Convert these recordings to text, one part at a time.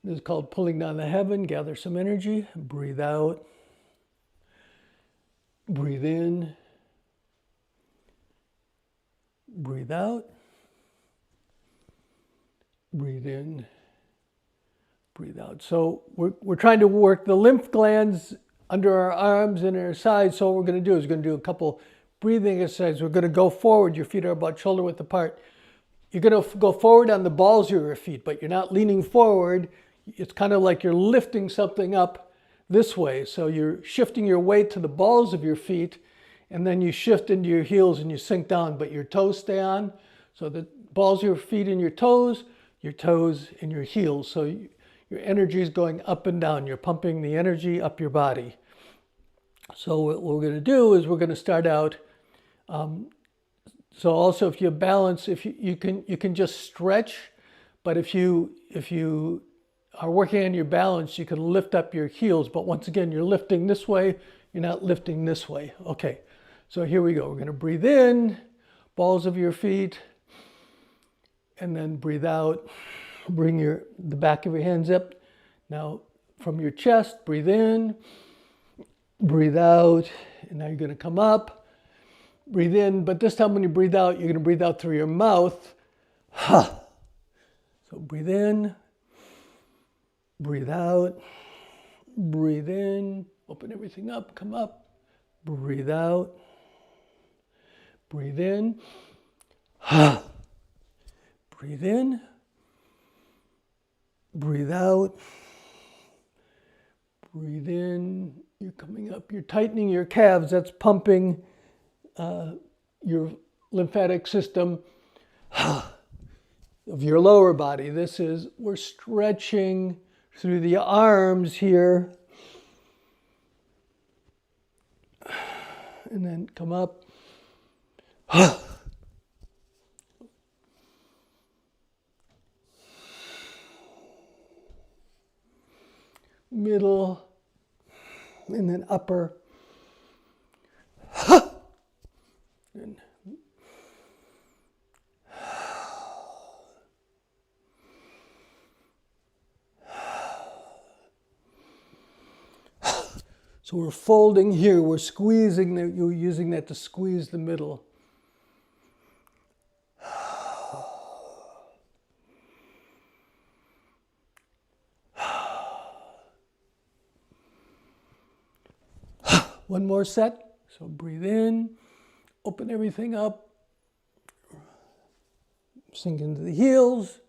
This is called pulling down the heaven. Gather some energy. Breathe out. Breathe in. Breathe out. Breathe in. Breathe out. So we're trying to work the lymph glands under our arms and our sides. So what we're going to do is we're going to do a couple breathing exercises. We're going to go forward. Your feet are about shoulder width apart. You're going to go forward on the balls of your feet, but you're not leaning forward. It's kind of like you're lifting something up this way. So you're shifting your weight to the balls of your feet, and then you shift into your heels and you sink down, but your toes stay on. So the balls of your feet and your toes and your heels. So your energy is going up and down. You're pumping the energy up your body. So what we're going to do is we're going to start out. So also, if you balance, if you can just stretch, but if you are working on your balance, you can lift up your heels. But once again, you're lifting this way. You're not lifting this way. Okay. So here we go. We're going to breathe in, balls of your feet, and then breathe out. Bring the back of your hands up. Now from your chest, breathe in, breathe out, and now you're going to come up. Breathe in, but this time when you breathe out, you're going to breathe out through your mouth. Ha. So breathe in, breathe out, breathe in, open everything up, come up, breathe out, breathe in, ha. Breathe in, breathe out, breathe in, you're coming up, you're tightening your calves, that's pumping your lymphatic system of your lower body. We're stretching through the arms here. And then come up. Middle. And then upper. And so we're folding here, we're squeezing, you're using that to squeeze the middle. One more set. So breathe in, open everything up, sink into the heels,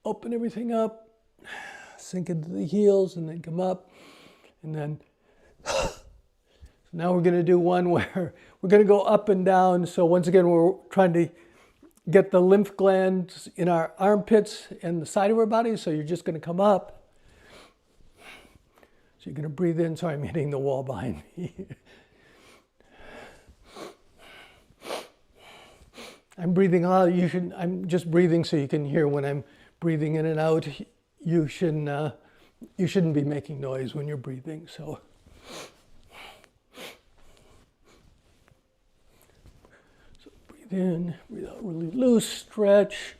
open everything up, sink into the heels, and then come up, and then so now we're going to do one where we're going to go up and down. So once again, we're trying to get the lymph glands in our armpits and the side of our body. So you're just going to come up. So you're going to breathe in. Sorry, I'm hitting the wall behind me. I'm breathing out. I'm just breathing so you can hear when I'm breathing in and out. You shouldn't be making noise when you're breathing. So breathe in, breathe out really loose, stretch.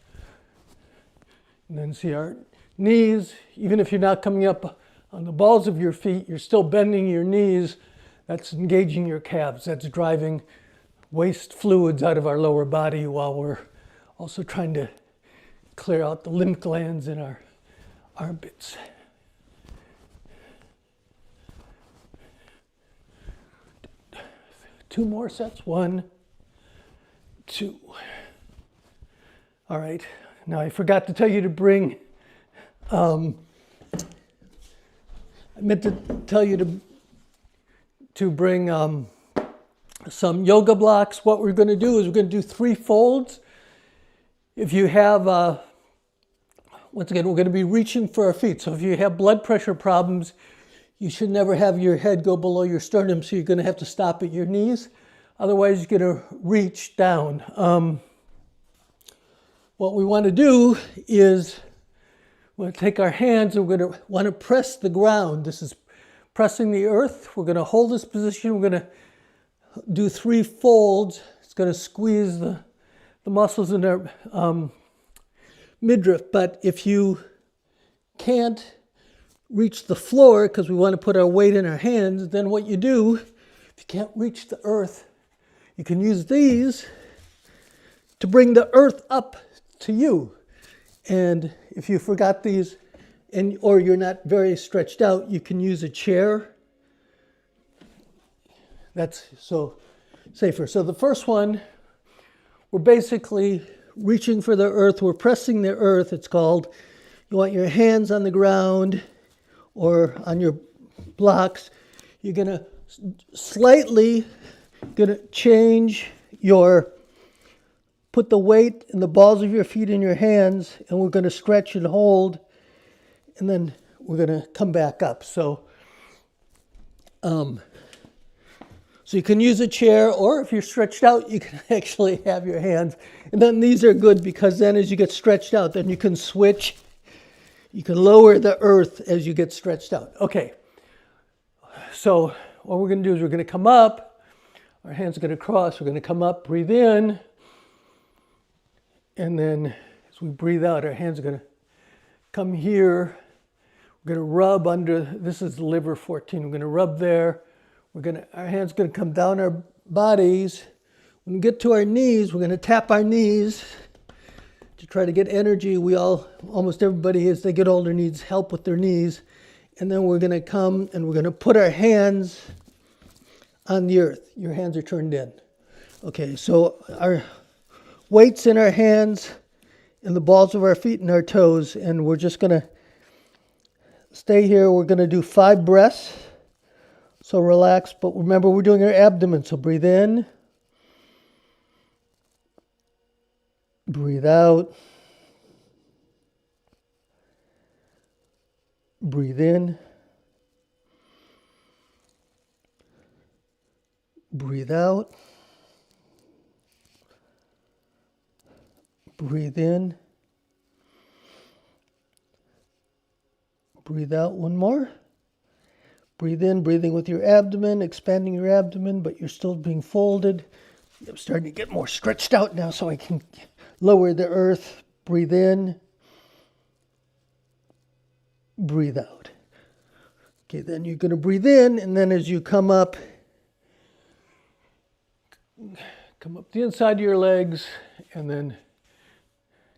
And then see our knees. Even if you're not coming up on the balls of your feet, you're still bending your knees. That's engaging your calves. That's driving waste fluids out of our lower body while we're also trying to clear out the lymph glands in our armpits. Two more sets. 1, 2. All right. Now I forgot to tell you to bring, I meant to tell you to bring some yoga blocks. What we're going to do is we're going to do 3 folds. If you have, once again, we're going to be reaching for our feet. So if you have blood pressure problems, you should never have your head go below your sternum, so you're going to have to stop at your knees. Otherwise, you're going to reach down. What we want to do is we're going to take our hands and we're going to want to press the ground. This is pressing the earth. We're going to hold this position. We're going to do 3 folds. It's going to squeeze the muscles in our midriff. But if you can't reach the floor because we want to put our weight in our hands, then what you do, if you can't reach the earth, you can use these to bring the earth up to you. And if you forgot these, or you're not very stretched out, you can use a chair. That's so safer. So the first one, we're basically reaching for the earth. We're pressing the earth, it's called. You want your hands on the ground or on your blocks. You're going to slightly change put the weight in the balls of your feet in your hands, and we're going to stretch and hold, and then we're going to come back up. So you can use a chair, or if you're stretched out, you can actually have your hands. And then these are good because then as you get stretched out, then you can switch. You can lower the earth as you get stretched out. Okay, so what we're going to do is we're going to come up. Our hands are going to cross. We're going to come up, breathe in. And then as we breathe out, our hands are going to come here. We're going to rub under, this is the liver 14. We're going to rub there. Our hands are going to come down our bodies. When we get to our knees, we're going to tap our knees to try to get energy. Almost everybody as they get older needs help with their knees. And then we're going to come and we're going to put our hands on the earth. Your hands are turned in. Okay, so our weight's in our hands, in the balls of our feet and our toes, and we're just going to stay here. We're going to do 5 breaths. So relax, but remember we're doing our abdomen. So breathe in, breathe out, breathe in, breathe out, breathe in, breathe out one more. Breathe in, breathing with your abdomen, expanding your abdomen, but you're still being folded. I'm starting to get more stretched out now so I can lower the earth. Breathe in, breathe out. Okay, then you're going to breathe in, and then as you come up the inside of your legs, and then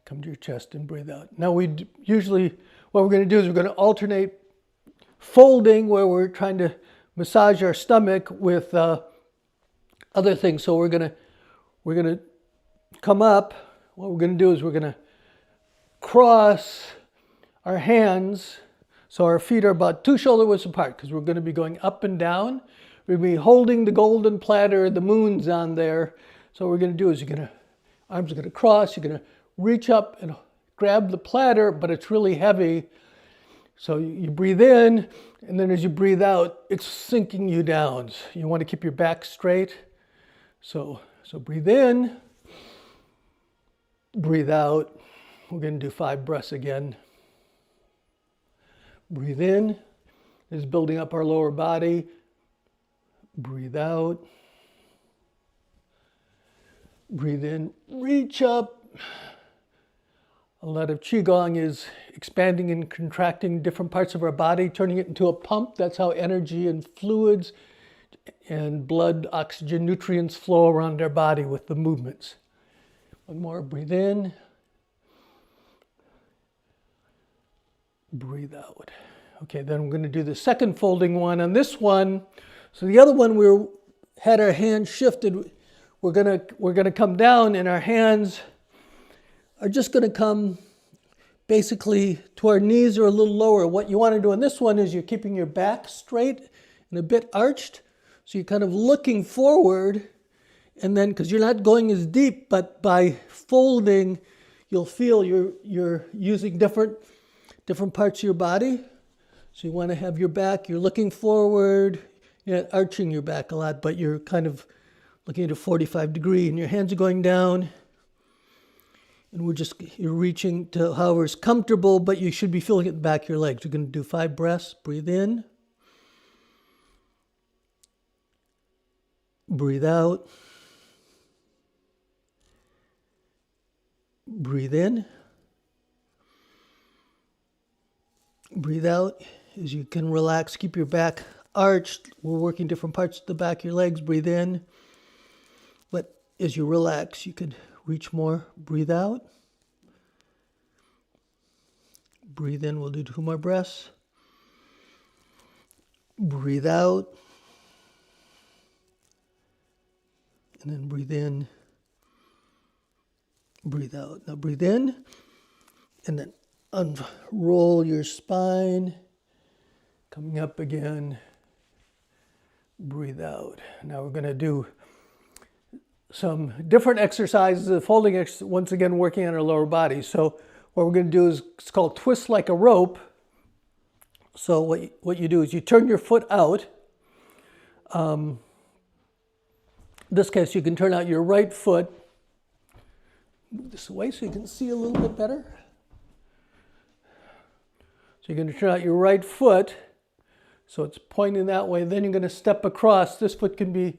come to your chest and breathe out. Now what we're going to do is we're going to alternate folding, where we're trying to massage our stomach with other things. So we're gonna come up. What we're gonna do is we're gonna cross our hands so our feet are about 2 shoulder widths apart, because we're gonna be going up and down. We're gonna be holding the golden platter, the moon's on there. So what we're gonna do is arms are gonna cross. You're gonna reach up and grab the platter, but it's really heavy. So you breathe in, and then as you breathe out, it's sinking you down. So you want to keep your back straight. So breathe in, breathe out. We're going to do 5 breaths again. Breathe in, is building up our lower body. Breathe out. Breathe in, reach up. A lot of Qigong is expanding and contracting different parts of our body, turning it into a pump. That's how energy and fluids and blood, oxygen, nutrients flow around our body with the movements. One more, breathe in. Breathe out. Okay, then we're going to do the second folding one. On this one, so the other one we had our hands shifted. We're going to come down, and our hands are just going to come basically to our knees or a little lower. What you want to do on this one is you're keeping your back straight and a bit arched. So you're kind of looking forward, and then because you're not going as deep, but by folding, you'll feel you're using different parts of your body. So you want to have your back, you're looking forward, you're not arching your back a lot, but you're kind of looking at a 45 degree, and your hands are going down. And you're reaching to however's comfortable, but you should be feeling it in the back of your legs. You're going to do 5 breaths. Breathe in. Breathe out. Breathe in. Breathe out as you can relax. Keep your back arched. We're working different parts of the back of your legs. Breathe in. But as you relax, you could reach more. Breathe out. Breathe in. We'll do 2 more breaths. Breathe out. And then breathe in. Breathe out. Now breathe in. And then unroll your spine. Coming up again. Breathe out. Now we're going to do some different exercises, folding once again working on our lower body. So what we're going to do is, it's called twist like a rope. So what you do is you turn your foot out. In this case, you can turn out your right foot. Move this away so you can see a little bit better. So you're going to turn out your right foot. So it's pointing that way. Then you're going to step across. This foot can be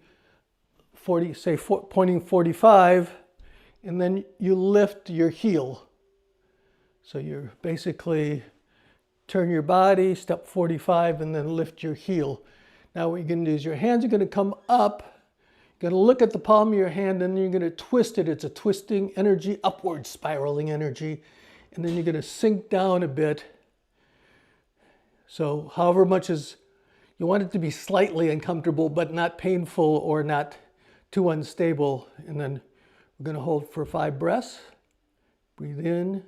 pointing 45. And then you lift your heel. So you're basically turn your body, step 45, and then lift your heel. Now what you're going to do is your hands are going to come up. You're going to look at the palm of your hand, and then you're going to twist it. It's a twisting energy, upward spiraling energy. And then you're going to sink down a bit. So however much is, you want it to be slightly uncomfortable, but not painful or not too unstable. And then we're going to hold for 5 breaths. Breathe in.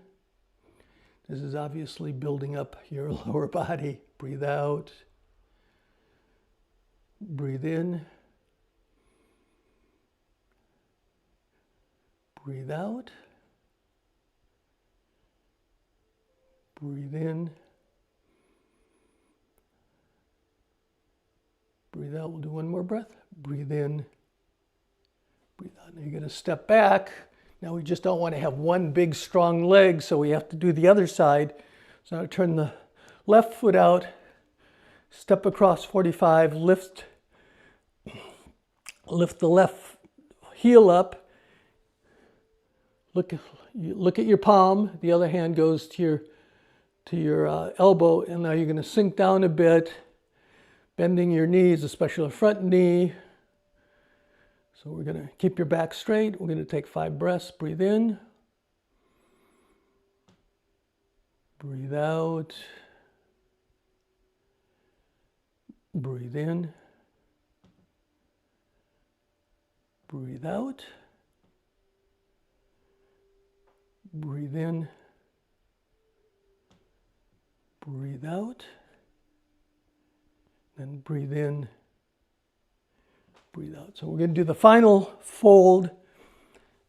This is obviously building up your lower body. Breathe out. Breathe in. Breathe out. Breathe in. Breathe out. We'll do 1 more breath. Breathe in. Breathe out. Now you're going to step back. Now we just don't want to have one big strong leg, so we have to do the other side. So now turn the left foot out, step across 45, lift the left heel up. Look at your palm. The other hand goes to your elbow, and now you're going to sink down a bit, bending your knees, especially the front knee. So we're going to keep your back straight. We're going to take 5 breaths. Breathe in. Breathe out. Breathe in. Breathe out. Breathe in. Breathe out. Then breathe in. Breathe out. So we're going to do the final fold.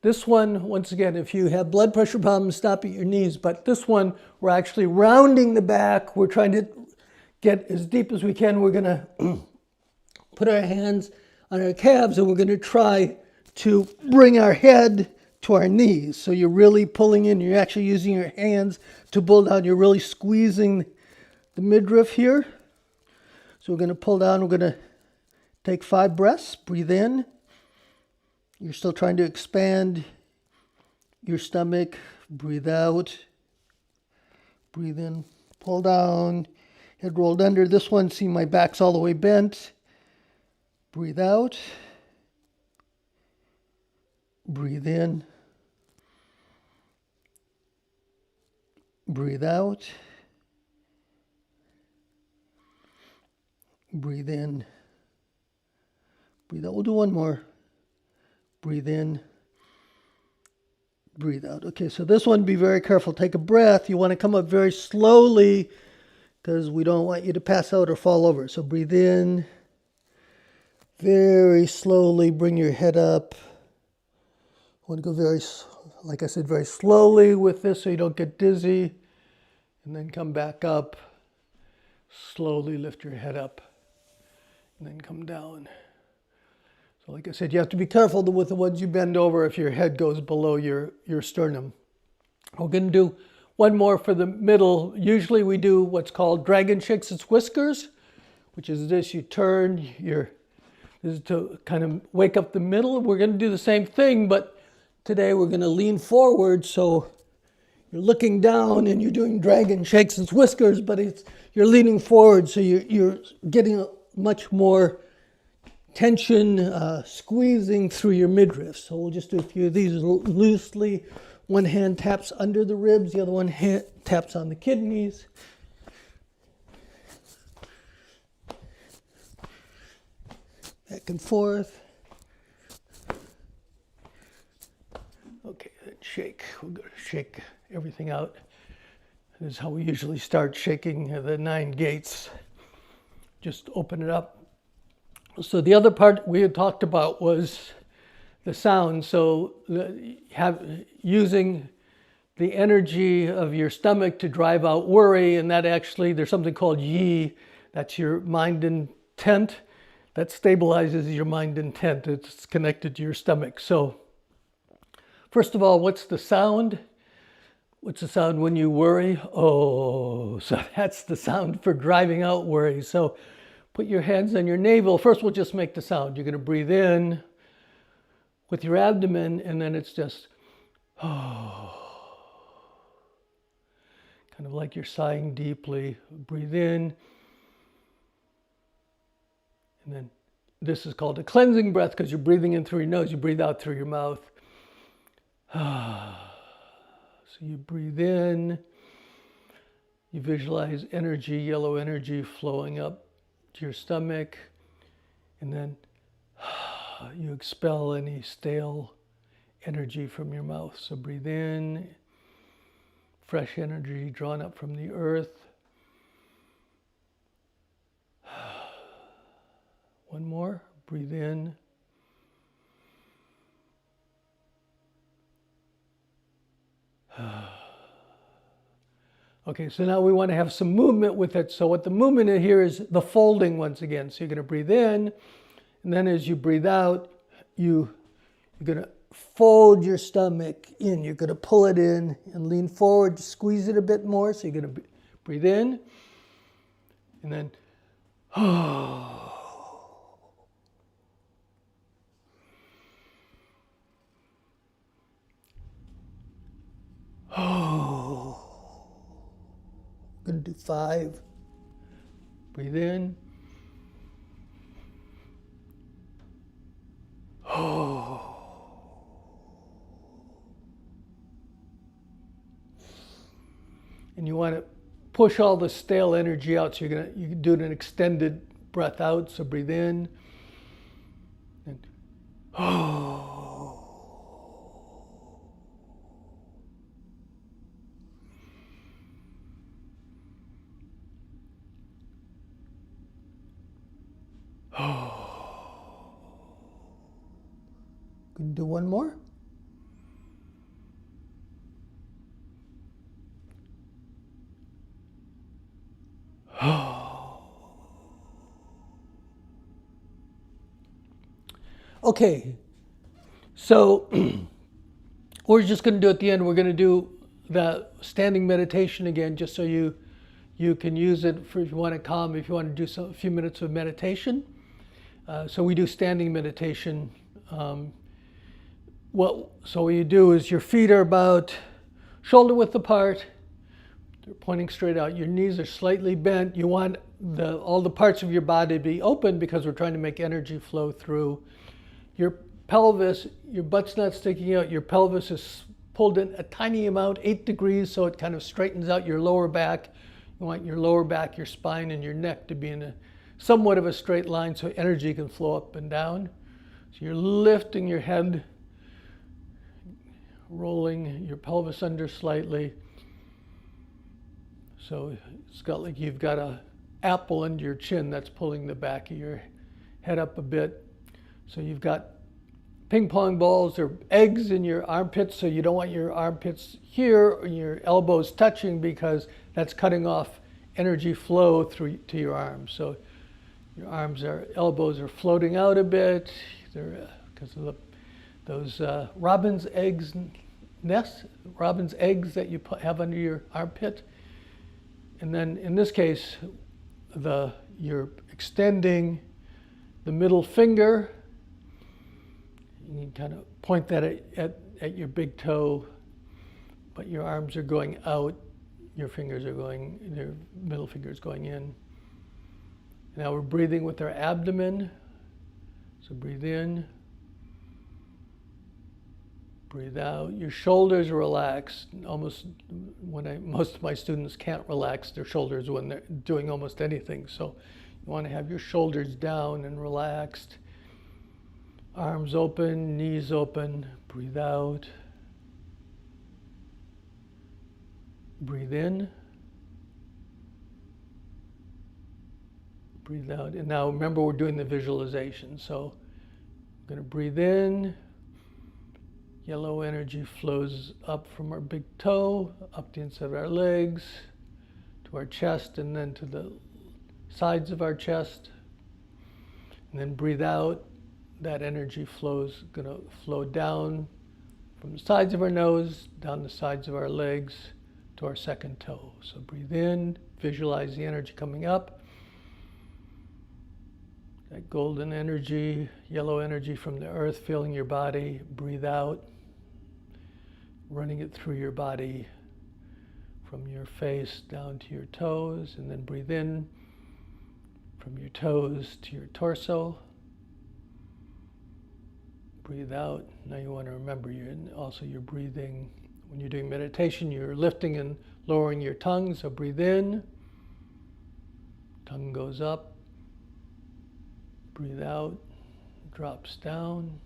This one, once again, if you have blood pressure problems, stop at your knees. But this one, we're actually rounding the back. We're trying to get as deep as we can. We're going to put our hands on our calves, and we're going to try to bring our head to our knees. So you're really pulling in. You're actually using your hands to pull down. You're really squeezing the midriff here. So we're going to pull down. We're going to take 5 breaths. Breathe in. You're still trying to expand your stomach. Breathe out. Breathe in. Pull down. Head rolled under. This one, see my back's all the way bent. Breathe out. Breathe in. Breathe out. Breathe in. Breathe out. We'll do 1 more. Breathe in. Breathe out. Okay, so this one, be very careful. Take a breath. You want to come up very slowly because we don't want you to pass out or fall over. So breathe in. Very slowly bring your head up. I want to go very, like I said, very slowly with this so you don't get dizzy. And then come back up. Slowly lift your head up. And then come down. So like I said, you have to be careful with the ones you bend over if your head goes below your sternum. We're going to do 1 more for the middle. Usually we do what's called dragon shakes. It's whiskers, which is this. You turn this is to kind of wake up the middle. We're going to do the same thing, but today we're going to lean forward. So you're looking down and you're doing dragon shakes and whiskers, but you're leaning forward, so you're getting much more tension, squeezing through your midriff. So we'll just do a few of these loosely. One hand taps under the ribs, the other one hand taps on the kidneys. Back and forth. Okay, then shake. We're going to shake everything out. This is how we usually start shaking the 9 gates. Just open it up. So the other part we had talked about was the sound. So using the energy of your stomach to drive out worry, and that actually, there's something called yi, that's your mind intent, that stabilizes your mind intent. It's connected to your stomach. So first of all, what's the sound? What's the sound when you worry? Oh, so that's the sound for driving out worry. So put your hands on your navel. First, we'll just make the sound. You're going to breathe in with your abdomen, and then it's just, oh, kind of like you're sighing deeply. Breathe in. And then this is called a cleansing breath because you're breathing in through your nose. You breathe out through your mouth. So you breathe in. You visualize energy, yellow energy flowing up to your stomach. And then you expel any stale energy from your mouth. So breathe in. Fresh energy drawn up from the earth. One more. Breathe in. Okay, so now we want to have some movement with it. So what the movement in here is the folding once again. So you're going to breathe in, and then as you breathe out, you're going to fold your stomach in. You're going to pull it in and lean forward, squeeze it a bit more. So you're going to breathe in, and then going to do 5. Breathe in. And you want to push all the stale energy out. So you can do an extended breath out. So breathe in. And Can do one more. Okay, so we're just going to do at the end, we're going to do the standing meditation again, just so you can use it for if you want to calm, if you want to do a few minutes of meditation. So we do standing meditation. So what you do is your feet are about shoulder width apart. They're pointing straight out. Your knees are slightly bent. You want all the parts of your body to be open because we're trying to make energy flow through. Your pelvis, your butt's not sticking out. Your pelvis is pulled in a tiny amount, 8 degrees, so it kind of straightens out your lower back. You want your lower back, your spine, and your neck to be in somewhat of a straight line so energy can flow up and down. So you're lifting your head, rolling your pelvis under slightly. So it's got like you've got an apple under your chin that's pulling the back of your head up a bit. So you've got ping pong balls or eggs in your armpits, so you don't want your armpits here or your elbows touching because that's cutting off energy flow through to your arms. So your elbows are floating out a bit. They're because of those robin's eggs nests, robin's eggs that you have under your armpit. And then in this case, you're extending the middle finger. You can kind of point that at your big toe, but your arms are going out, your fingers are going, your middle finger is going in. Now we're breathing with our abdomen. So breathe in, breathe out. Your shoulders are relaxed. Most of my students can't relax their shoulders when they're doing almost anything. So you want to have your shoulders down and relaxed. Arms open, knees open. Breathe out. Breathe in. Breathe out. And now remember, we're doing the visualization. So I'm going to breathe in. Yellow energy flows up from our big toe, up the inside of our legs, to our chest, and then to the sides of our chest. And then breathe out. That energy flows, going to flow down from the sides of our nose, down the sides of our legs, to our second toe. So breathe in, visualize the energy coming up. That golden energy, yellow energy from the earth filling your body. Breathe out, running it through your body from your face down to your toes, and then breathe in from your toes to your torso. Breathe out. Now you want to remember you're breathing. When you're doing meditation, you're lifting and lowering your tongue. So breathe in. Tongue goes up. Breathe out. Drops down.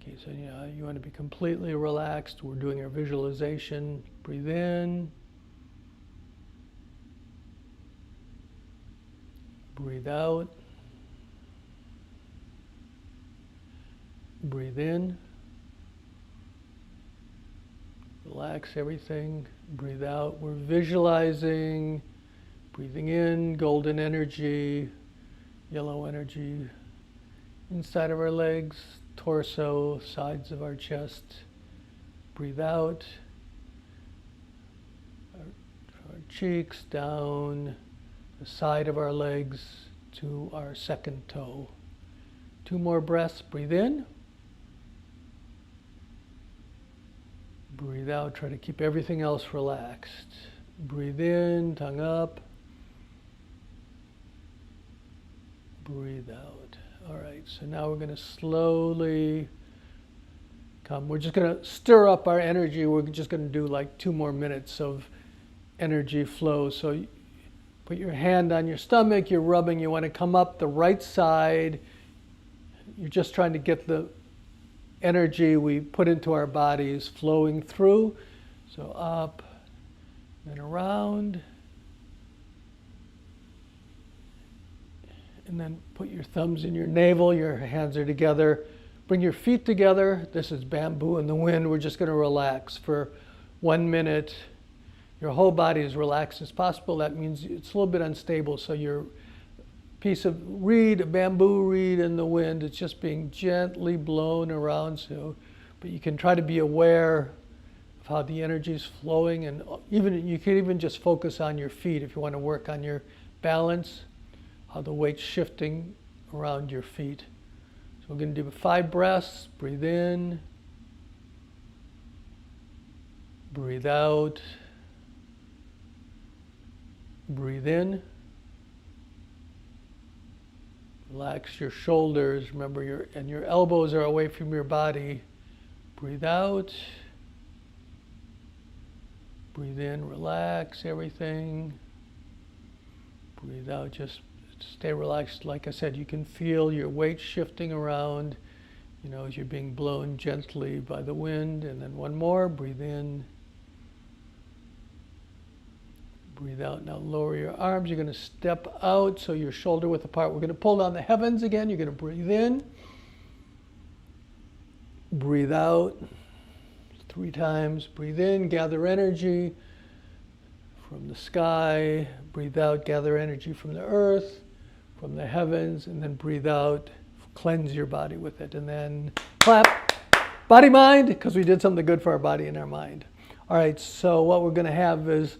Okay, so you want to be completely relaxed. We're doing our visualization. Breathe in. Breathe out. Breathe in. Relax everything. Breathe out. We're visualizing. Breathing in, golden energy, yellow energy inside of our legs, torso, sides of our chest. Breathe out. Our cheeks down the side of our legs to our second toe. 2 more breaths. Breathe in. Breathe out. Try to keep everything else relaxed. Breathe in, tongue up. Breathe out. All right, so now we're going to slowly come. We're just going to stir up our energy. We're just going to do like 2 more minutes of energy flow. So you put your hand on your stomach, you're rubbing, you want to come up the right side. You're just trying to get the energy we put into our bodies flowing through. So up and around. And then put your thumbs in your navel, your hands are together. Bring your feet together. This is bamboo in the wind. We're just going to relax for 1 minute. Your whole body is relaxed as possible. That means it's a little bit unstable. So your piece of reed, a bamboo reed in the wind, it's just being gently blown around. But you can try to be aware of how the energy is flowing, and you can even just focus on your feet if you want to work on your balance, how the weight's shifting around your feet. So we're going to do 5 breaths. Breathe in. Breathe out. Breathe in. Relax your shoulders. Remember, your elbows are away from your body. Breathe out. Breathe in. Relax everything. Breathe out. Just stay relaxed. Like I said, you can feel your weight shifting around, as you're being blown gently by the wind. And then 1 more. Breathe in. Breathe out. Now lower your arms. You're going to step out so your shoulder width apart. We're going to pull down the heavens again. You're going to breathe in. Breathe out. 3 times. Breathe in. Gather energy from the sky. Breathe out. Gather energy from the earth, from the heavens. And then breathe out. Cleanse your body with it. And then clap. Body, mind, because we did something good for our body and our mind. All right. So what we're going to have is